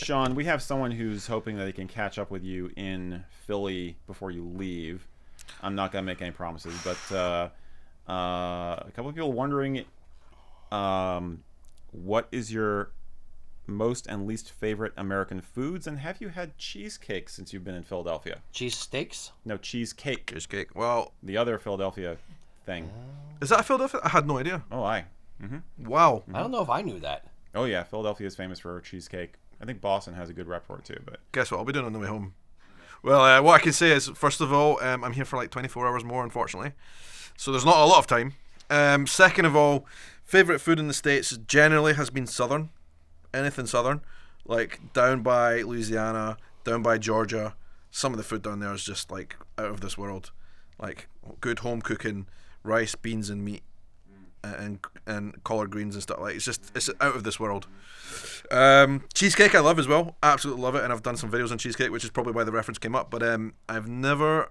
Shaun, we have someone who's hoping that they can catch up with you in Philly before you leave. I'm not going to make any promises, but a couple of people wondering what is your most and least favorite American foods, and have you had cheesecake since you've been in Philadelphia? Cheese steaks? No, cheesecake. Cheesecake. Well, the other Philadelphia thing. Is that Philadelphia? I had no idea. Oh, aye. Mm-hmm. Wow. I don't know if I knew that. Oh, yeah. Philadelphia is famous for cheesecake. I think Boston has a good rep for it, too. But guess what? I'll be doing on the way home. Well, what I can say is, first of all, I'm here for like 24 hours more, unfortunately. So there's not a lot of time. Second of all, favourite food in the States generally has been Southern. Anything Southern. Like down by Louisiana, down by Georgia. Some of the food down there is just like out of this world. Like good home cooking, rice, beans and meat. And collard greens and stuff. Like it's out of this world. Cheesecake I love as well, absolutely love it, and I've done some videos on cheesecake, which is probably why the reference came up. But I've never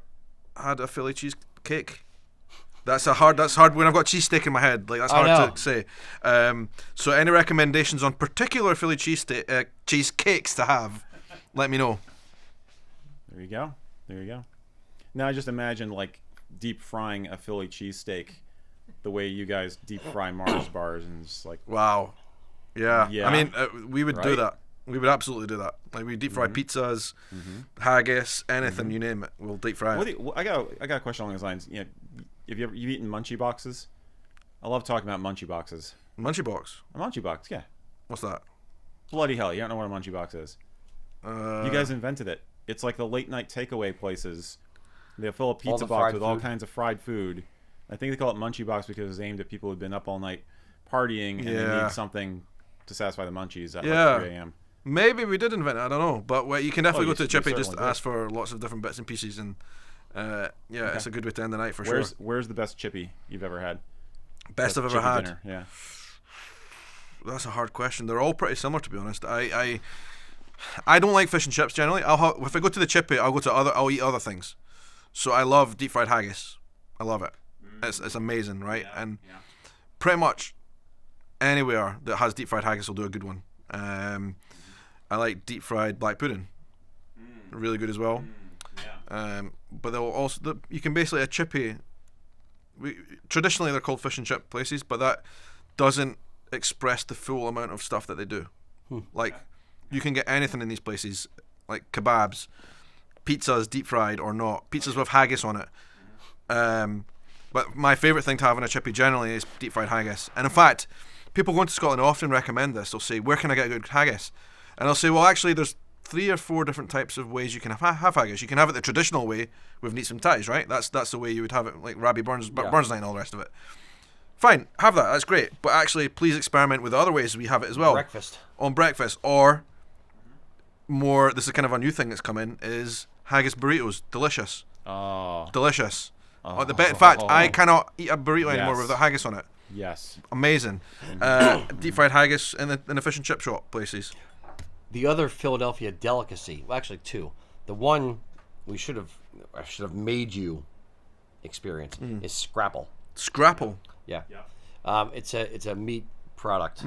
had a Philly cheesecake. That's hard when I've got cheesesteak in my head. Like that's hard to say. So any recommendations on particular Philly cheesecakes to have? Let me know. There you go. Now I just imagine like deep frying a Philly cheesesteak the way you guys deep fry Mars bars, and just like wow, yeah. I mean, we would do that. We would absolutely do that. Like we deep fry pizzas, haggis, anything you name it. We'll deep fry it. I got a question along those lines. You know, you've eaten munchie boxes? I love talking about munchie boxes. Munchie box. A munchie box, yeah. What's that? Bloody hell, you don't know what a munchie box is. You guys invented it. It's like the late night takeaway places. They fill a pizza box with all kinds of fried food. I think they call it munchie box because it was aimed at people who'd been up all night partying and they need something to satisfy the munchies at like 3 a.m. Maybe we did invent it, I don't know. But you can definitely go to the Chippy, just ask for lots of different bits and pieces, and it's a good way to end the night for sure. Where's the best chippy you've ever had? Best I've ever had? Dinner. Yeah. That's a hard question. They're all pretty similar, to be honest. I don't like fish and chips generally. If I go to the Chippy, I'll eat other things. So I love deep fried haggis. I love it. It's amazing, right? And pretty much anywhere that has deep fried haggis will do a good one. I like deep fried black pudding, really good as well. But they'll also you can basically a chippy. Traditionally they're called fish and chip places, but that doesn't express the full amount of stuff that they do. Like you can get anything in these places, like kebabs, pizzas, deep fried or not, pizzas with haggis on it. But my favourite thing to have in a chippy generally is deep fried haggis. And in fact, people going to Scotland often recommend this. They'll say, where can I get a good haggis? And I'll say, well, actually, there's 3 or 4 different types of ways you can have haggis. You can have it the traditional way with neats and ties, right? That's the way you would have it, like Rabbi Burns night and all the rest of it. Fine, have that. That's great. But actually, please experiment with other ways we have it as well. On breakfast. Or more, this is kind of a new thing that's come in, is haggis burritos. Delicious. Oh. Delicious. In fact, I cannot eat a burrito anymore without haggis on it. Yes. Amazing. Deep fried haggis in the fish and chip shop places. The other Philadelphia delicacy, well, actually 2. The one I should have made you experience is scrapple. Scrapple. Yeah. It's a meat product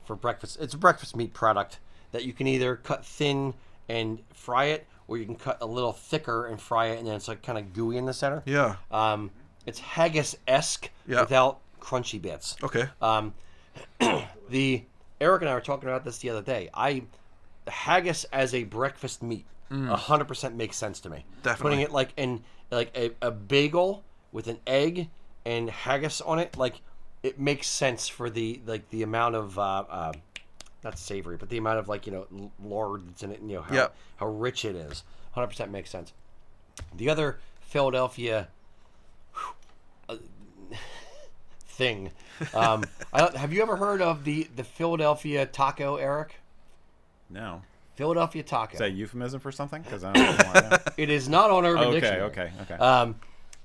for breakfast. It's a breakfast meat product that you can either cut thin and fry it, or you can cut a little thicker and fry it, and then it's like kind of gooey in the center. Yeah. It's haggis-esque without crunchy bits. Okay. Eric and I were talking about this the other day. Haggis as a breakfast meat 100% makes sense to me. Definitely. Putting it like in like a bagel with an egg and haggis on it, like it makes sense for the amount of not savory, but the amount of lard that's in it, and how rich it is. 100% makes sense. The other Philadelphia thing, have you ever heard of the Philadelphia taco, Eric? No. Philadelphia taco. Is that a euphemism for something? Because I don't know why. It is not on Urban Dictionary. Okay.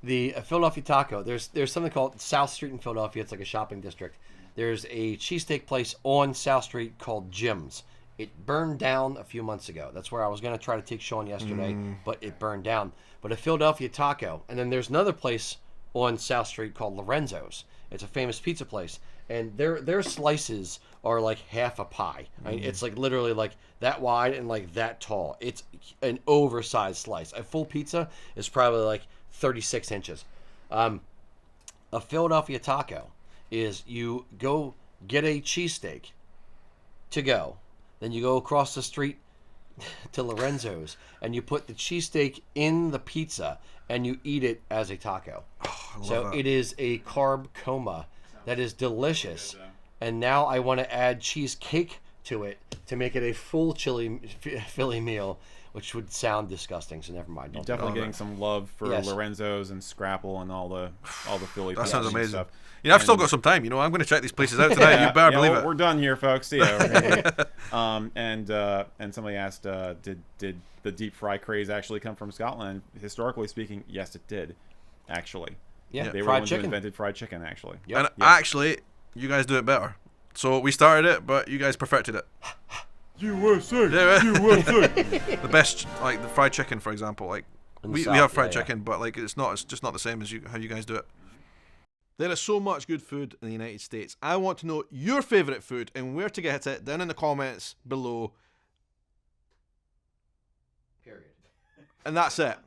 The Philadelphia taco. There's something called South Street in Philadelphia. It's like a shopping district. There's a cheesesteak place on South Street called Jim's. It burned down a few months ago. That's where I was going to try to take Shaun yesterday, but it burned down. But a Philadelphia taco. And then there's another place on South Street called Lorenzo's. It's a famous pizza place. and their slices are like half a pie. I mean, it's like literally like that wide and like that tall. It's an oversized slice. A full pizza is probably like 36 inches. A Philadelphia taco is you go get a cheesesteak to go, then you go across the street to Lorenzo's and you put the cheesesteak in the pizza and you eat it as a taco. So it is a carb coma that is delicious. And now I want to add cheesecake to it to make it a full Philly meal, which would sound disgusting. So never mind. You're definitely getting some love for Lorenzo's and Scrapple and all the Philly. That sounds amazing. Stuff. You know, I've still got some time. You know, I'm going to check these places out tonight. You better believe it. We're done here, folks. See ya. And somebody asked, did the deep fry craze actually come from Scotland? Historically speaking, yes, it did. Actually, yeah, they were the ones who invented fried chicken. Actually, and actually, you guys do it better. So we started it, but you guys perfected it. USA, yeah, USA. The best, like the fried chicken, for example. Like we have fried chicken, but like it's just not the same as how you guys do it. There is so much good food in the United States. I want to know your favourite food and where to get it down in the comments below. Period. And that's it.